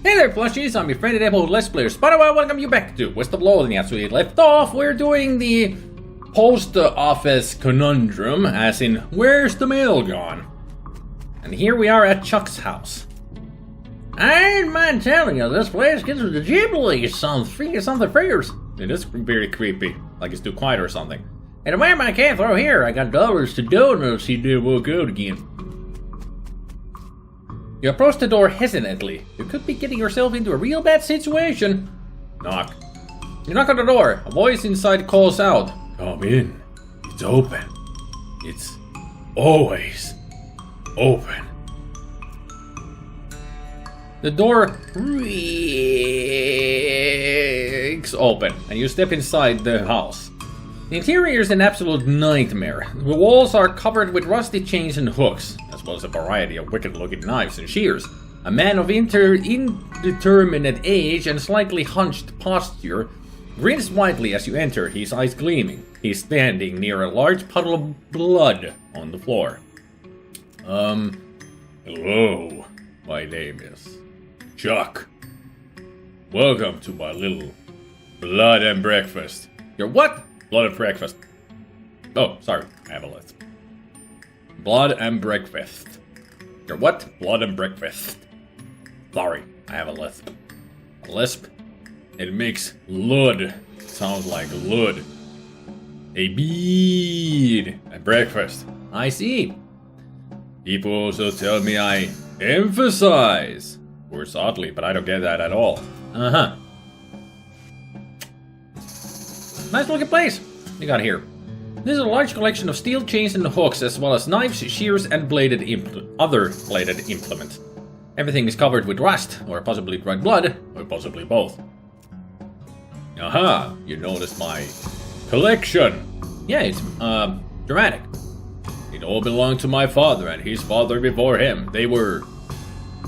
Hey there, plushies! I'm your friend and able Let's Player SpiderMwa. Welcome you back to West of Loathing. As we left off, we're doing the post office conundrum, as in, where's the mail gone? And here we are at Chuck's house. I ain't mind telling you, this place gives me the Ghibli something figures. It is very creepy, like it's too quiet or something. And a man I can't throw here. I got dollars to donuts. He did walk out again. You approach the door hesitantly. You could be getting yourself into a real bad situation. Knock. You knock on the door. A voice inside calls out. Come in. It's open. It's always open. The door creaks open, and you step inside the house. The interior is an absolute nightmare. The walls are covered with rusty chains and hooks, as well as a variety of wicked-looking knives and shears. A man of indeterminate age and slightly hunched posture grins widely as you enter, his eyes gleaming. He's standing near a large puddle of blood on the floor. Hello. My name is Chuck. Welcome to my little blood and breakfast. Your what? Blood and breakfast. Oh, sorry, I have a lisp. Blood and breakfast. Your what? Blood and breakfast. Sorry, I have a lisp. A lisp? It makes lud sound like lud. A bean. A breakfast. I see. People also tell me I emphasize. Words oddly, but I don't get that at all. Uh-huh. Nice looking place you got here. This is a large collection of steel chains and hooks, as well as knives, shears, and other bladed implements. Everything is covered with rust, or possibly dried blood, or possibly both. Aha! You noticed my collection. Yeah, it's dramatic. It all belonged to my father and his father before him. They were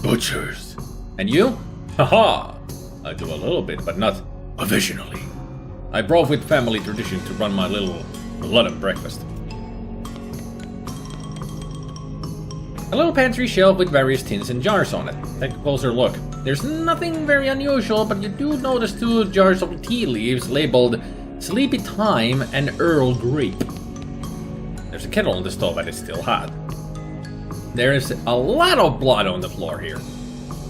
butchers. And you? Haha! I do a little bit, but not professionally. I brought with family tradition to run my little blood and breakfast. A little pantry shelf with various tins and jars on it. Take a closer look. There's nothing very unusual, but you do notice 2 jars of tea leaves labeled Sleepy Time and Earl Grape. There's a kettle on the stove and it's still hot. There is a lot of blood on the floor here.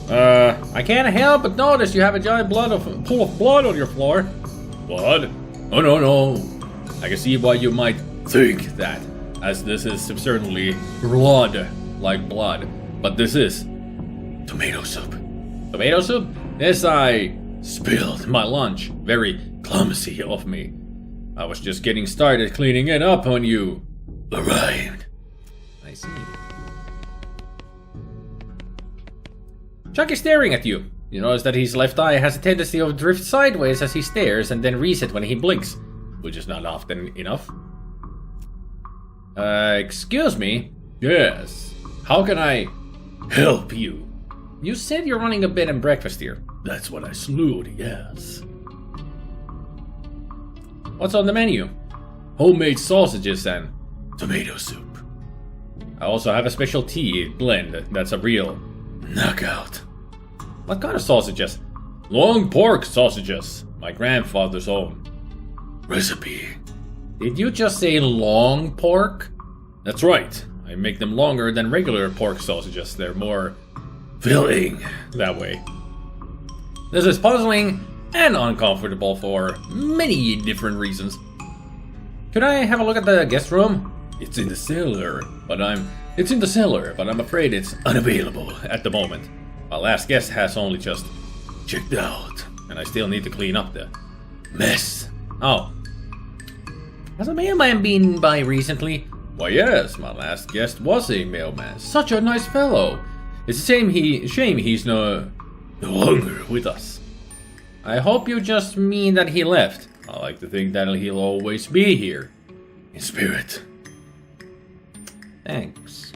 I can't help but notice you have a giant pool of blood on your floor. Blood? Oh no. I can see why you might think that, as this is certainly blood, like blood. But this is tomato soup. Tomato soup? Yes, I spilled my lunch. Very clumsy of me. I was just getting started cleaning it up when you arrived. I see. Chuck is staring at you. You notice that his left eye has a tendency to drift sideways as he stares and then reset when he blinks, which is not often enough. Excuse me? Yes. How can I help you? You said you're running a bed and breakfast here. That's what I slewed, yes. What's on the menu? Homemade sausages and tomato soup. I also have a special tea blend that's a real knockout. What kind of sausages? Long pork sausages. My grandfather's own recipe. Did you just say long pork? That's right. I make them longer than regular pork sausages. They're more filling that way. This is puzzling and uncomfortable for many different reasons. Could I have a look at the guest room? It's in the cellar, but I'm afraid it's unavailable at the moment. My last guest has only just checked out, and I still need to clean up the mess. Oh. Has a mailman been by recently? Why yes, my last guest was a mailman. Such a nice fellow. It's a shame he's no longer with us. I hope you just mean that he left. I like to think that he'll always be here. In spirit. Thanks.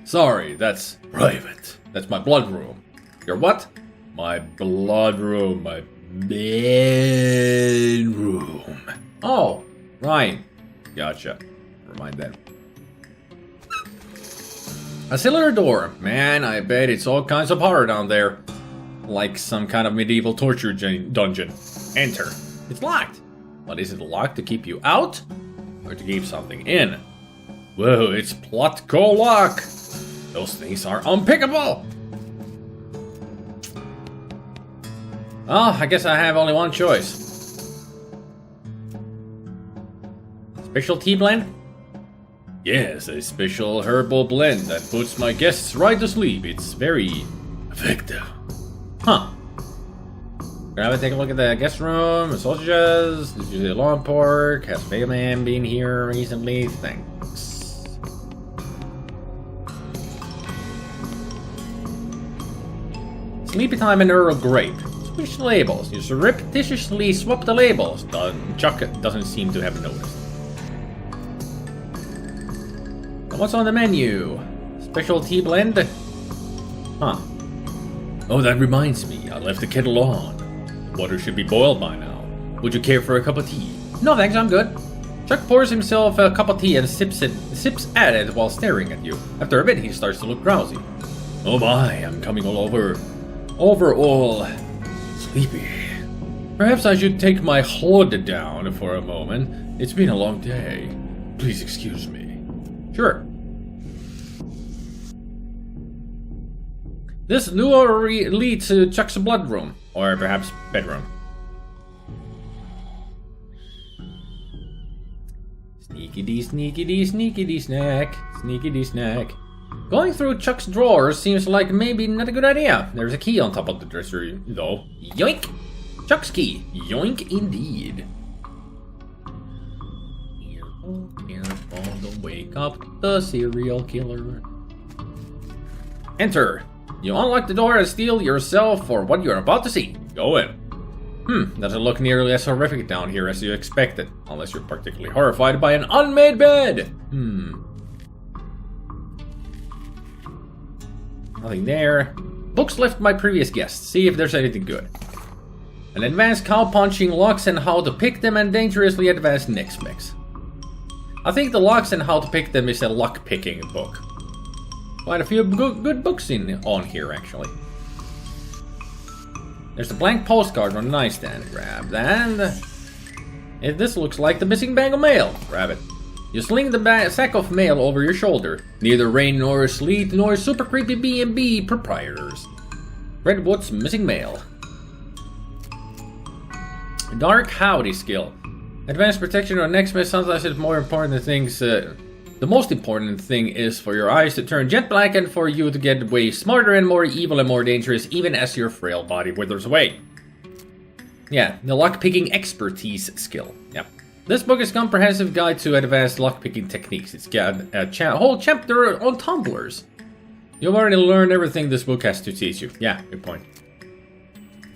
Sorry, that's private. That's my blood room. Your what? My blood room, my bedroom. Oh, right. Gotcha. Never mind then. A cellar door. Man, I bet it's all kinds of horror down there. Like some kind of medieval torture dungeon. Enter. It's locked. But is it locked to keep you out? Or to keep something in? Whoa, it's plot lock. Those things are unpickable. Oh, I guess I have only one choice. Special tea blend? Yes, a special herbal blend that puts my guests right to sleep. It's very effective. Huh. Grab it, take a look at the guest room, the sausages, this is the lawn pork, has Mailman been here recently? Thanks. Sleepy time and Earl Grape. Switch the labels. You surreptitiously swap the labels. Chuck doesn't seem to have noticed. What's on the menu? Special tea blend? Huh. Oh, that reminds me. I left the kettle on. The water should be boiled by now. Would you care for a cup of tea? No thanks, I'm good. Chuck pours himself a cup of tea and sips at it while staring at you. After a bit, he starts to look drowsy. Oh my, I'm coming all overall sleepy. Perhaps I should take my hood down for a moment. It's been a long day. Please excuse me. Sure. This door leads to Chuck's blood room, or perhaps bedroom. Sneaky-dee, sneaky-dee, sneaky-dee snack, sneaky-dee snack. Going through Chuck's drawers seems like maybe not a good idea. There's a key on top of the dresser, though. Yoink! Chuck's key. Yoink indeed. Careful, careful, don't wake up the serial killer. Enter. You unlock the door and steel yourself for what you're about to see. Go in. Doesn't look nearly as horrific down here as you expected. Unless you're particularly horrified by an unmade bed. Nothing there. Books left by previous guests. See if there's anything good. An advanced cow-punching locks and how to pick them and dangerously advanced neck specs. I think the locks and how to pick them is a lock-picking book. Quite a few good books on here, actually. There's a blank postcard on the nightstand. Grab that. This looks like the missing bag of mail. Grab it. You sling the sack of mail over your shoulder. Neither rain nor sleet nor super creepy B&B proprietors. Redwood's missing mail. Dark Howdy skill. Advanced protection on next miss. Sometimes it's more important than things. The most important thing is for your eyes to turn jet black and for you to get way smarter and more evil and more dangerous even as your frail body withers away. Yeah, the lockpicking expertise skill. Yep. This book is a comprehensive guide to advanced lockpicking techniques. It's got a whole chapter on tumblers. You've already learned everything this book has to teach you. Yeah, good point.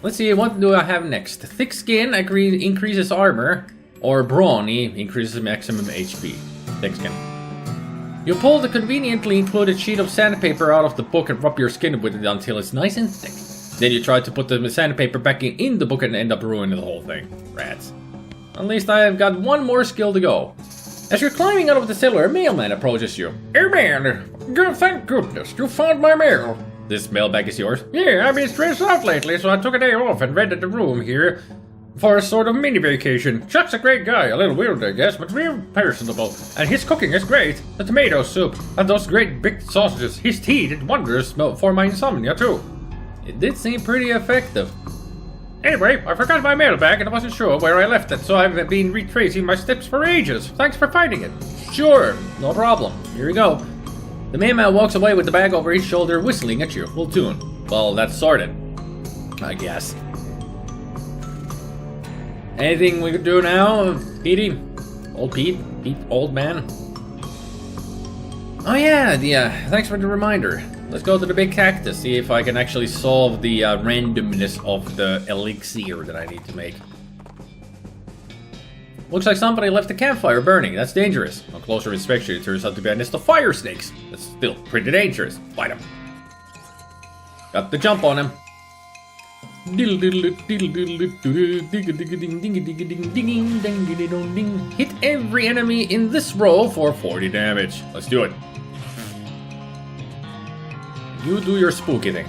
Let's see, what do I have next? Thick skin increases armor, or brawny increases maximum HP. Thick skin. You pull the conveniently included sheet of sandpaper out of the book and rub your skin with it until it's nice and thick. Then you try to put the sandpaper back in the book and end up ruining the whole thing. Rats. At least I have got one more skill to go. As you're climbing out of the cellar, a mailman approaches you. Hey man, thank goodness, you found my mail. This mailbag is yours? Yeah, I've been stressed out lately, so I took a day off and rented a room here for a sort of mini vacation. Chuck's a great guy, a little weird I guess, but real personable. And his cooking is great. The tomato soup and those great big sausages. His tea did wonders for my insomnia too. It did seem pretty effective. Anyway, I forgot my mailbag and I wasn't sure where I left it, so I've been retracing my steps for ages. Thanks for finding it. Sure, no problem. Here we go. The mailman walks away with the bag over his shoulder, whistling a cheerful tune. Well, that's sorted, I guess. Anything we could do now, Petey? Old Pete? Pete, old man? Oh yeah, thanks for the reminder. Let's go to the big cactus, see if I can actually solve the randomness of the elixir that I need to make. Looks like somebody left the campfire burning. That's dangerous. On closer inspection, it turns out to be a nest of fire snakes. That's still pretty dangerous. Fight them. Got the jump on him. Hit every enemy in this row for 40 damage. Let's do it. You do your spooky thing.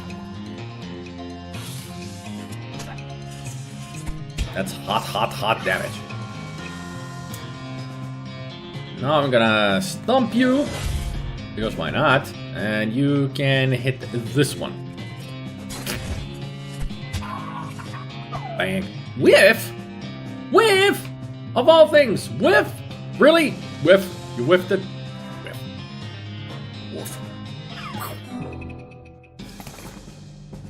That's hot damage. Now I'm gonna stomp you, because why not? And you can hit this one. Bang. Whiff? Whiff! Of all things, whiff? Really? Whiff? You whiffed it? Whiff. Woof.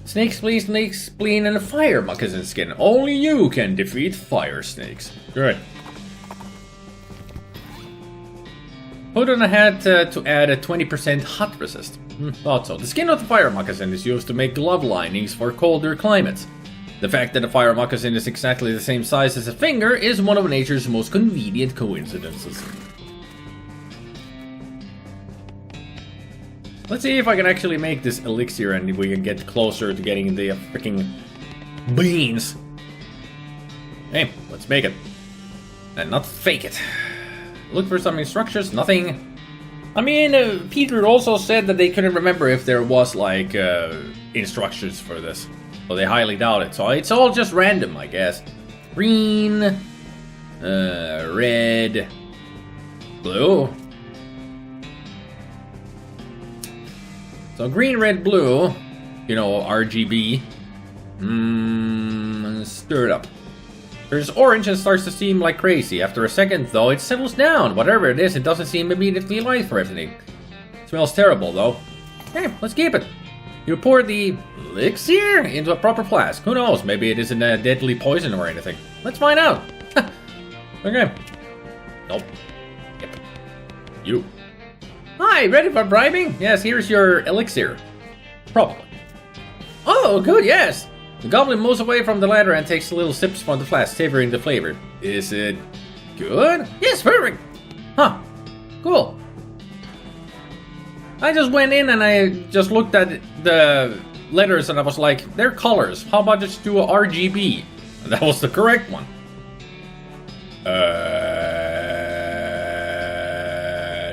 Snakes, please, snakes, spleen, and a fire moccasin skin. Only you can defeat fire snakes. Good. Put on a hat to add a 20% hot resist. Thought so. The skin of the fire moccasin is used to make glove linings for colder climates. The fact that a fire moccasin is exactly the same size as a finger is one of nature's most convenient coincidences. Let's see if I can actually make this elixir and if we can get closer to getting the freaking beans. Hey, let's make it. And not fake it. Look for some instructions, nothing. I mean, Peter also said that they couldn't remember if there was, like, instructions for this. So they highly doubt it. So it's all just random, I guess. Green, red, blue. So green, red, blue, you know, RGB. Stir it up. There's orange and starts to seem like crazy. After a second, though, it settles down. Whatever it is, it doesn't seem immediately life-threatening. Smells terrible, though. Hey, let's keep it. You pour the elixir into a proper flask. Who knows? Maybe it isn't a deadly poison or anything. Let's find out. Okay. Nope. Yep. You. Hi, ready for bribing? Yes, here's your elixir. Probably. Oh, good, yes. The goblin moves away from the ladder and takes little sips from the flask, savoring the flavor. Is it good? Yes, perfect. Huh. Cool. I just went in and I just looked at the letters and I was like, they're colors. How about just do a RGB? And that was the correct one.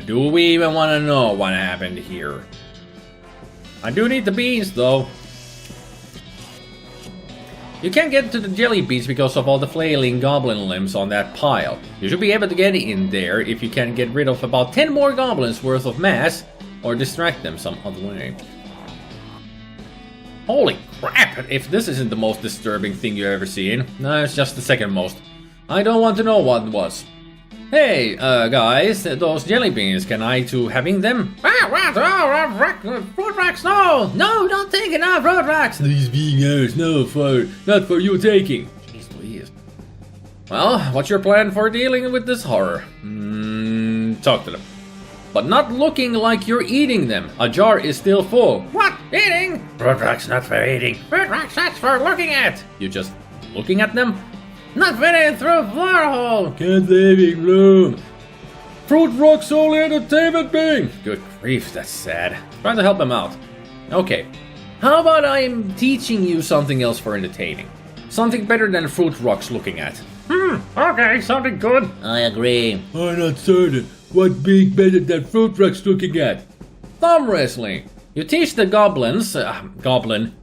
Do we even want to know what happened here? I do need the beans, though. You can't get to the jelly beans because of all the flailing goblin limbs on that pile. You should be able to get in there if you can get rid of about 10 more goblins worth of mass, or distract them some other way. Holy crap, if this isn't the most disturbing thing you've ever seen. No, it's just the second most. I don't want to know what it was. Hey, guys, those jelly beans, can I to having them? Fruit racks, no! No, don't take it now, fruit racks! These being ours, no, not for you taking. Jeez Louise. Well, what's your plan for dealing with this horror? Talk to them. But not looking like you're eating them. A jar is still full. What? Eating? Fruit racks not for eating. Fruit racks, that's for looking at. You just looking at them? Not fitting through floor hole! Can't living room! Fruit Rock's only entertainment being! Good grief, that's sad. Trying to help him out. Okay. How about I'm teaching you something else for entertaining? Something better than Fruit Rock's looking at. Okay, something good. I agree. I'm not certain. What being better than Fruit Rock's looking at? Thumb wrestling. You teach the goblins, goblin,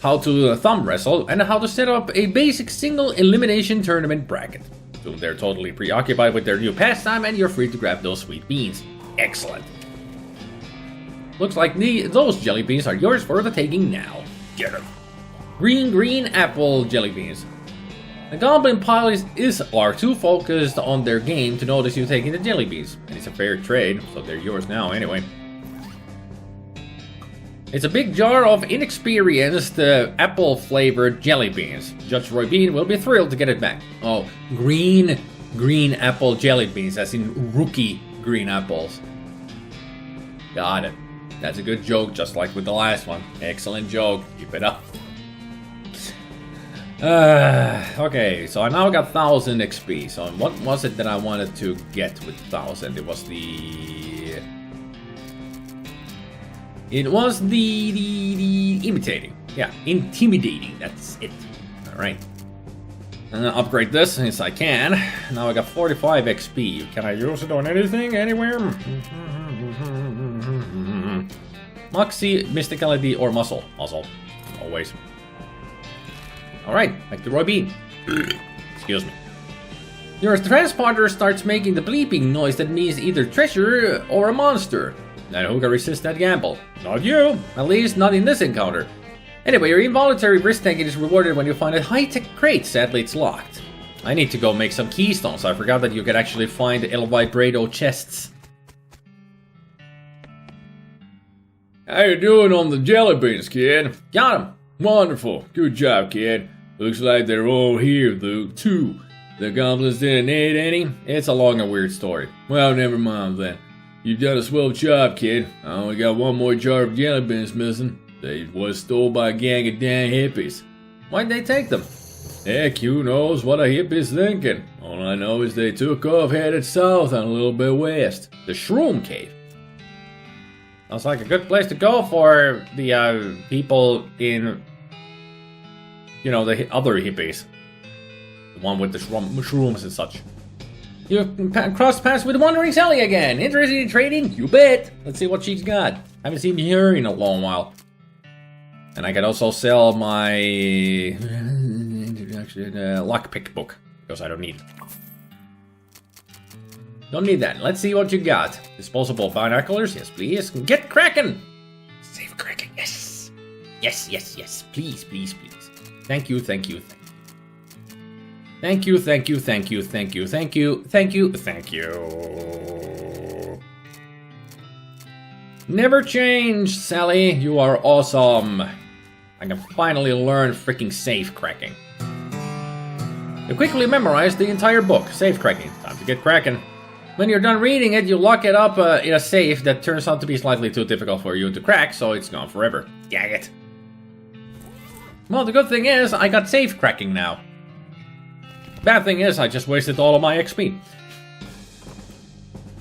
how to thumb wrestle, and how to set up a basic single elimination tournament bracket. So they're totally preoccupied with their new pastime and you're free to grab those sweet beans. Excellent. Looks like those jelly beans are yours for the taking now. Get them. Green apple jelly beans. The goblin pilots are too focused on their game to notice you taking the jelly beans. And it's a fair trade, so they're yours now anyway. It's a big jar of inexperienced apple-flavored jelly beans. Judge Roy Bean will be thrilled to get it back. Oh, green apple jelly beans, as in rookie green apples. Got it. That's a good joke, just like with the last one. Excellent joke. Keep it up. Okay, so I now got 1000 XP. So what was it that I wanted to get with 1000? It was the... imitating. Yeah, intimidating. That's it. Alright. I'm gonna upgrade this since I can. Now I got 45 XP. Can I use it on anything, anywhere? Moxie, Mysticality, or Muscle? Muscle. Always. Alright, back to Roy B. Excuse me. Your transponder starts making the bleeping noise that means either treasure or a monster. And who can resist that gamble? Not you! At least not in this encounter. Anyway, your involuntary risk taking is rewarded when you find a high-tech crate. Sadly, it's locked. I need to go make some keystones. I forgot that you could actually find El Vibrado chests. How you doing on the jelly beans, kid? Got him! Wonderful. Good job, kid. Looks like they're all here, though, too. The goblins didn't eat any? It's a long and weird story. Well, never mind then. You've done a swell job, kid. I only got one more jar of jelly beans missing. They was stole by a gang of damn hippies. Why'd they take them? Heck, who knows what a hippie's thinking. All I know is they took off headed south and a little bit west. The Shroom Cave. Sounds like a good place to go for the people in, you know, the other hippies. The one with the shrooms and such. You've crossed paths with Wandering Sally again. Interested in trading? You bet. Let's see what she's got. Haven't seen her in a long while. And I can also sell my lockpick book, because I don't need it. Don't need that. Let's see what you got. Disposable binoculars? Yes, please. Get cracking! Save cracking. Yes. Yes, yes, yes. Please, please, please. Thank you, thank you, thank you. Thank you, thank you, thank you, thank you, thank you, thank you, thank you. Never change, Sally. You are awesome. I can finally learn freaking safe cracking. You quickly memorize the entire book. Safe cracking. Time to get cracking. When you're done reading it, you lock it up in a safe that turns out to be slightly too difficult for you to crack, so it's gone forever. Dang it. Well, the good thing is, I got safe cracking now. Bad thing is, I just wasted all of my XP.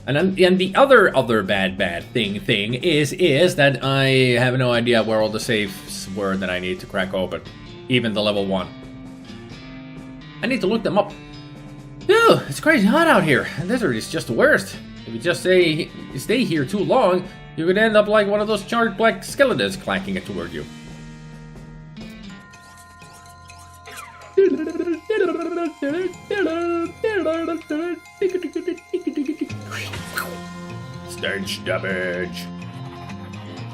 And the other bad thing is that I have no idea where all the safes were that I need to crack open. Even the level 1. I need to look them up. Ew, it's crazy hot out here. The desert is just the worst. If you just stay here too long, you could end up like one of those charred black skeletons clacking it toward you. Stench damage.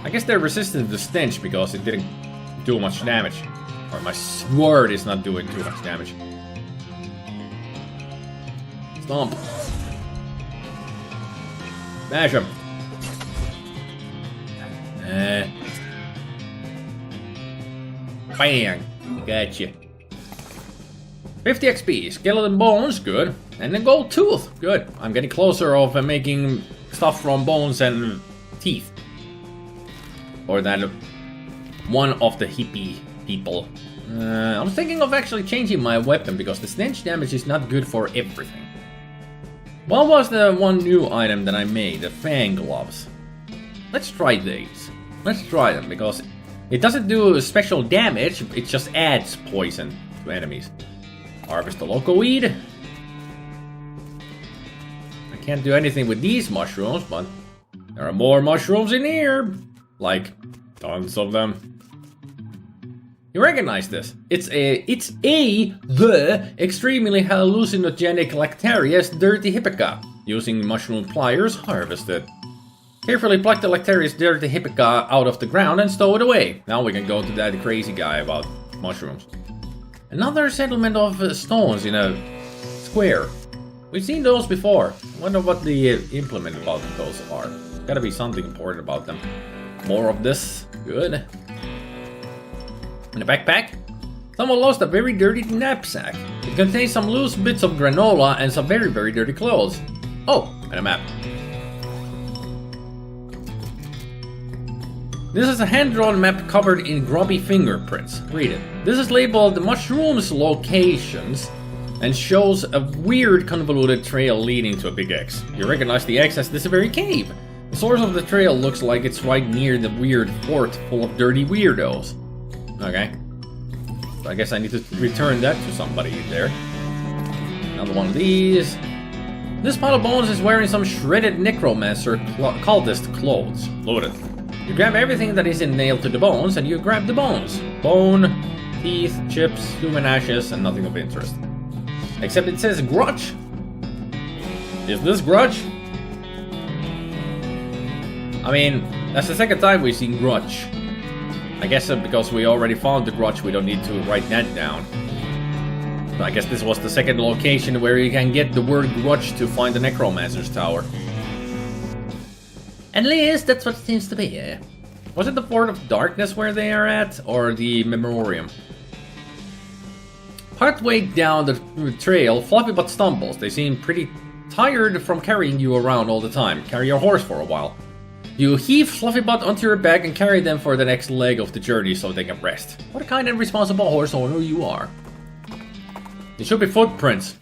I guess they're resistant to stench because it didn't do much damage. Or my sword is not doing too much damage. Stomp. Smash him. Bang. Gotcha. 50 XP. Skeleton bones. Good. And a gold tooth. Good. I'm getting closer of making stuff from bones and teeth. Or that one of the hippie people. I was thinking of actually changing my weapon because the stench damage is not good for everything. What was the one new item that I made? The fang gloves. Let's try these. Let's try them because it doesn't do special damage, it just adds poison to enemies. Harvest the local weed. I can't do anything with these mushrooms, but there are more mushrooms in here. Like, tons of them. You recognize this? It's the extremely hallucinogenic Lactarius Dirty Hippica. Using mushroom pliers, harvest it. Carefully pluck the Lactarius Dirty Hippica out of the ground and stow it away. Now we can go to that crazy guy about mushrooms. Another settlement of stones in a square. We've seen those before. I wonder what the implement about those are. Gotta be something important about them. More of this. Good. In the backpack, someone lost a very dirty knapsack. It contains some loose bits of granola and some very, very dirty clothes. Oh, and a map. This is a hand-drawn map covered in grubby fingerprints. Read it. This is labeled Mushrooms Locations and shows a weird convoluted trail leading to a big X. You recognize the X as this very cave. The source of the trail looks like it's right near the weird fort full of dirty weirdos. Okay. So I guess I need to return that to somebody there. Another one of these. This pile of bones is wearing some shredded necromancer cultist clothes. Loaded. You grab everything that isn't nailed to the bones, and you grab the bones. Bone, teeth, chips, human ashes, and nothing of interest. Except it says grudge. Is this grudge? I mean, that's the second time we've seen grudge. I guess because we already found the grudge, we don't need to write that down. But I guess this was the second location where you can get the word grudge to find the Necromancer's Tower. At least that's what it seems to be. Was it the Fort of Darkness where they are at, or the Memoriam? Partway down the trail, Fluffybot stumbles. They seem pretty tired from carrying you around all the time. Carry your horse for a while. You heave Fluffybot onto your back and carry them for the next leg of the journey so they can rest. What a kind and responsible horse owner you are. There should be footprints.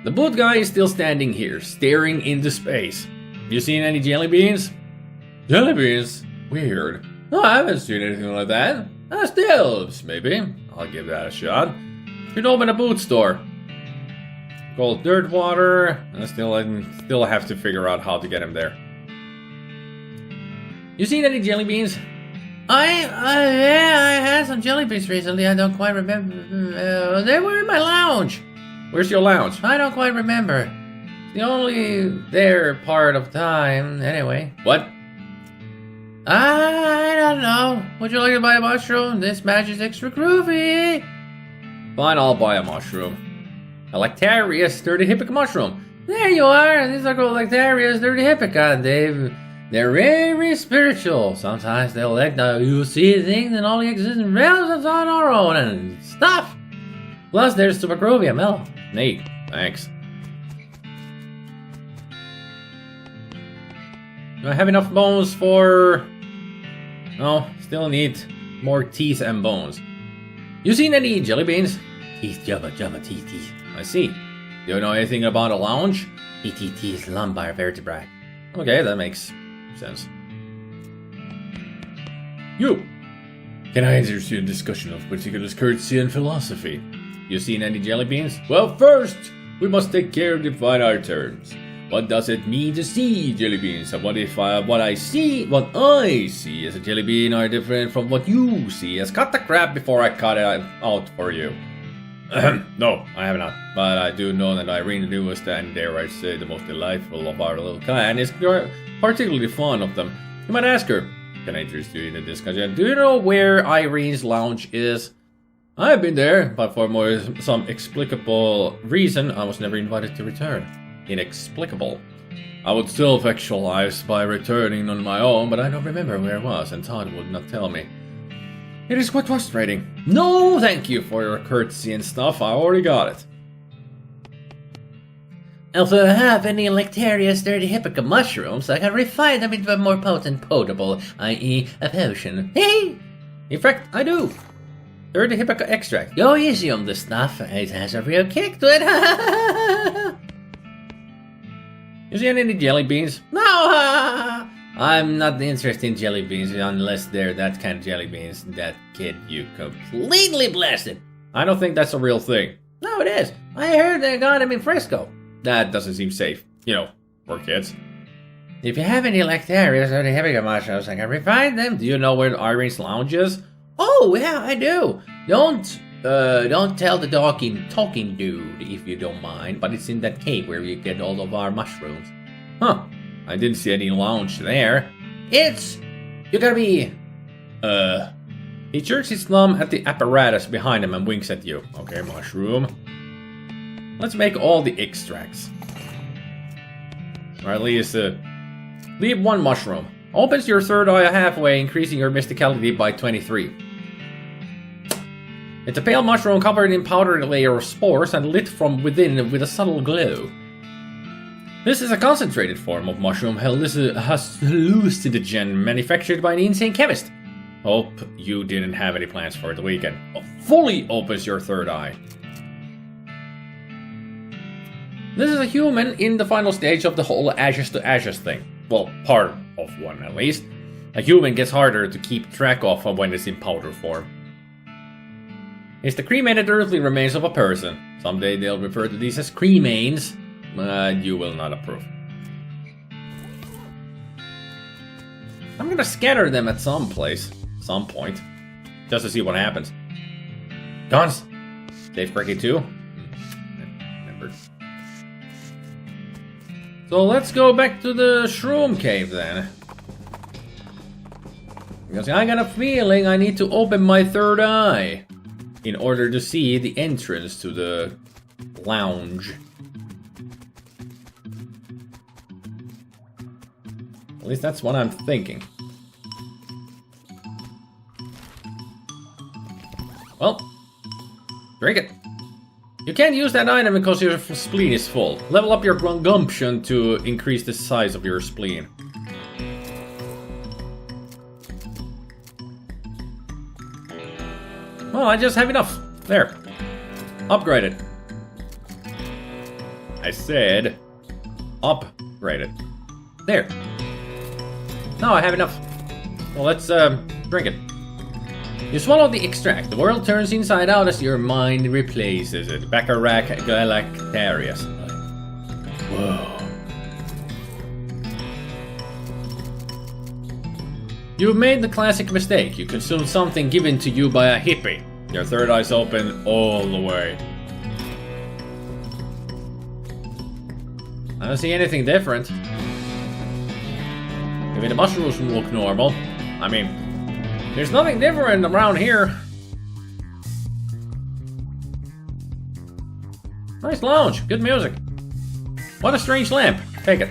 The boot guy is still standing here, staring into space. You seen any jelly beans? Jelly beans? Weird. No, I haven't seen anything like that. Stills, maybe. I'll give that a shot. You'd open a boot store. Cold dirt water. I still have to figure out how to get him there. You seen any jelly beans? Yeah, I had some jelly beans recently. I don't quite remember. They were in my lounge. Where's your lounge? I don't quite remember. It's the only there part of time. Anyway. What? I don't know. Would you like to buy a mushroom? This match is extra groovy. Fine, I'll buy a mushroom. A Lactarius sturdy hippica mushroom. There you are. These are called Lactarius sturdy hippica. They're very spiritual. Sometimes they'll let you see things and only exist in realms on our own and stuff. Plus, there's super groovy ML. Neat. Thanks. Do I have enough bones for... No, still need more teeth and bones. You seen any jelly beans? Teeth, jabba, teeth. I see. Do you know anything about a lounge? Teeth, lumbar vertebrae. Okay, that makes sense. You! Can I interest you in discussion of particular courtesy and philosophy? You seen any jelly beans? Well, first, we must take care to define our terms. What does it mean to see jelly beans? And what if what I see as a jelly bean are different from what you see as cut the crap before I cut it out for you? No, I have not. But I do know that Irene, the newest and dare I say the most delightful of our little clan, is particularly fond of them. You might ask her. Can I interest you in the discussion? Do you know where Irene's lounge is? I've been there, but for some inexplicable reason, I was never invited to return. Inexplicable. I would self-actualize by returning on my own, but I don't remember where it was, and Todd would not tell me. It is quite frustrating. No, thank you for your courtesy and stuff. I already got it. If I have any Lactarius sturdy hippica mushrooms, I can refine them into a more potent potable, i.e. a potion. Hey! In fact, I do. Sturdy hippica extract. Go easy on this stuff. It has a real kick to it. You see any jelly beans? No! I'm not interested in jelly beans unless they're that kind of jelly beans. That kid you completely blasted. I don't think that's a real thing. No, it is. I heard they got him in Frisco. That doesn't seem safe. You know, for kids. If you have any Lactarius or the hippica mushrooms, I can refine them. Do you know where Irene's lounge is? Oh, yeah, I do. Don't tell the talking dude if you don't mind, but it's in that cave where you get all of our mushrooms. Huh. I didn't see any lounge there. You gotta be... He jerks his thumb at the apparatus behind him and winks at you. Okay, mushroom. Let's make all the extracts. Or at least, leave one mushroom. Opens your third eye halfway, increasing your mysticality by 23. It's a pale mushroom covered in powdered layer of spores and lit from within with a subtle glow. This is a concentrated form of mushroom hallucinogen manufactured by an insane chemist. Hope you didn't have any plans for the weekend. Fully opens your third eye. This is a human in the final stage of the whole ashes to ashes thing. Well, part of one at least. A human gets harder to keep track of when it's in powder form. It's the cremated earthly remains of a person. Someday they'll refer to these as cremains. You will not approve. I'm gonna scatter them at some point. Just to see what happens. Guns! Safe breaking too? Remembered. So let's go back to the shroom cave then. Because I got a feeling I need to open my third eye in order to see the entrance to the lounge. At least that's what I'm thinking. Well, drink it. You can't use that item because your spleen is full. Level up your gumption to increase the size of your spleen. Well, I just have enough. There. Upgrade it. I said upgrade it. There. Now I have enough. Well, let's drink it. You swallow the extract. The world turns inside out as your mind replaces it. Bacharach Galactarius. Whoa. You've made the classic mistake. You consumed something given to you by a hippie. Your third eye's open all the way. I don't see anything different. Maybe the mushrooms look normal. I mean, there's nothing different around here. Nice lounge, good music. What a strange lamp. Take it.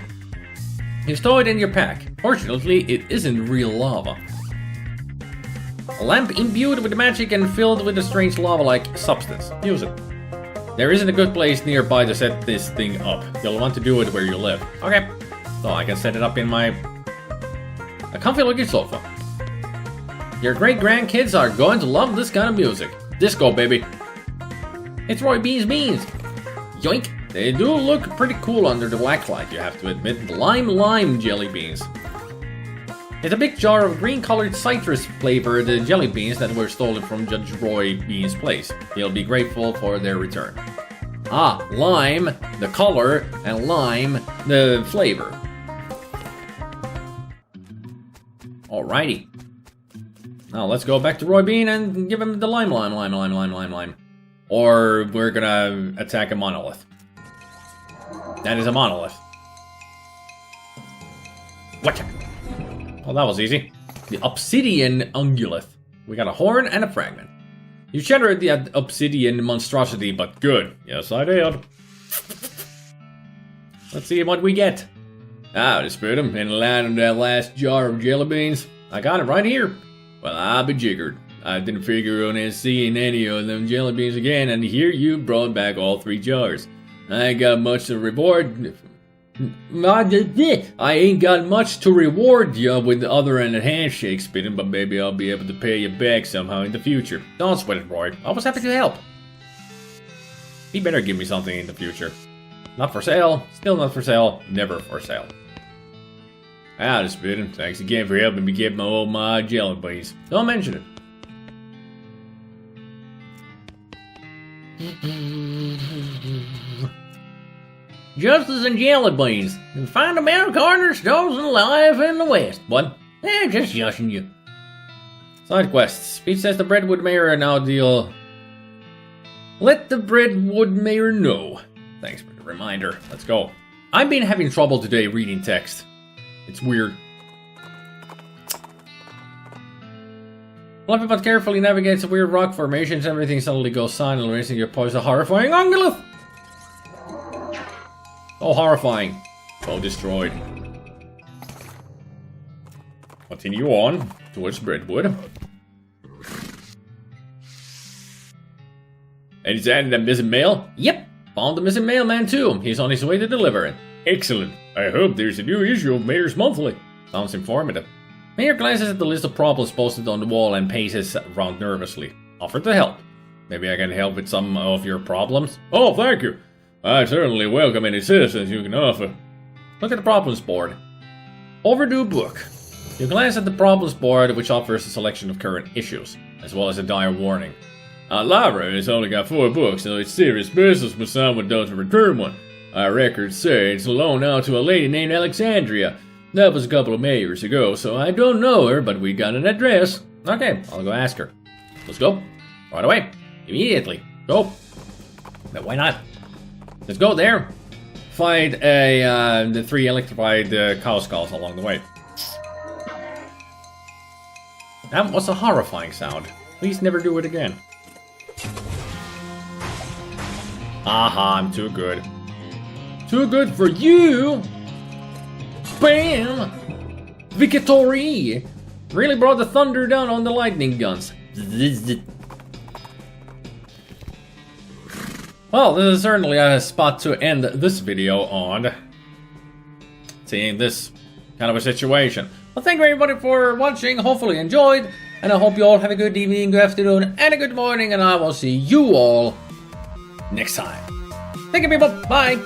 You stow it in your pack. Fortunately, it isn't real lava. A lamp imbued with magic and filled with a strange lava-like substance. Use it. There isn't a good place nearby to set this thing up. You'll want to do it where you live. Okay. So I can set it up in a comfy looking sofa. Your great-grandkids are going to love this kind of music. Disco, baby. It's Roy Bean's beans. Yoink. They do look pretty cool under the black light, you have to admit. Lime jelly beans. It's a big jar of green-colored citrus-flavored jelly beans that were stolen from Judge Roy Bean's place. He'll be grateful for their return. Ah, lime, the color, and lime, the flavor. Alrighty. Now let's go back to Roy Bean and give him the lime. Or we're gonna attack a monolith. That is a monolith. What? Well, that was easy. The obsidian ungulith. We got a horn and a fragment. You shattered the obsidian monstrosity, but good. Yes, I did. Let's see what we get. Ah, dispute him in the land of that last jar of jelly beans. I got it right here. Well, I'll be jiggered. I didn't figure on seeing any of them jelly beans again, and here you brought back all 3 jars. I ain't got much to reward. I ain't got much to reward you with other than a handshake spitting, but maybe I'll be able to pay you back somehow in the future. Don't sweat it, Roy. I was happy to help. He better give me something in the future. Not for sale. Still not for sale. Never for sale. Ah, dispute him. Thanks again for helping me get my jelly beans. Don't mention it. Justice and jelly beans. And find them out cornerstones and life in the West. What? Just shushing you. Side quests. Pete says the Breadwood Mayor now deal. Let the Breadwood Mayor know. Thanks for the reminder. Let's go. I've been having trouble today reading text. It's weird. Fluffy but carefully navigates a weird rock formations. Everything suddenly goes silent, raising your poise a horrifying ungulith. Oh, horrifying. So destroyed. Continue on towards Breadwood. Any sign of the missing mail? Yep. Found the missing mailman too. He's on his way to deliver it. Excellent. I hope there's a new issue of Mayor's Monthly. Sounds informative. Mayor glances at the list of problems posted on the wall and paces around nervously. Offer to help. Maybe I can help with some of your problems? Oh, thank you. I certainly welcome any assistance you can offer. Look at the problems board. Overdue book. You glance at the problems board, which offers a selection of current issues, as well as a dire warning. Our library has only got 4 books, so it's serious business when someone doesn't return one. Our records say it's loaned out to a lady named Alexandria. That was a couple of years ago, so I don't know her, but we got an address. Okay, I'll go ask her. Let's go. Right away. Immediately. Go. But why not? Let's go there. Find the 3 electrified cow skulls along the way. That was a horrifying sound. Please never do it again. Aha, I'm too good. Too good for you! Bam! Victory! Really brought the thunder down on the lightning guns. Well, this is certainly a spot to end this video on. Seeing this kind of a situation. Well, thank you everybody for watching. Hopefully you enjoyed. And I hope you all have a good evening, good afternoon, and a good morning. And I will see you all next time. Thank you, people. Bye.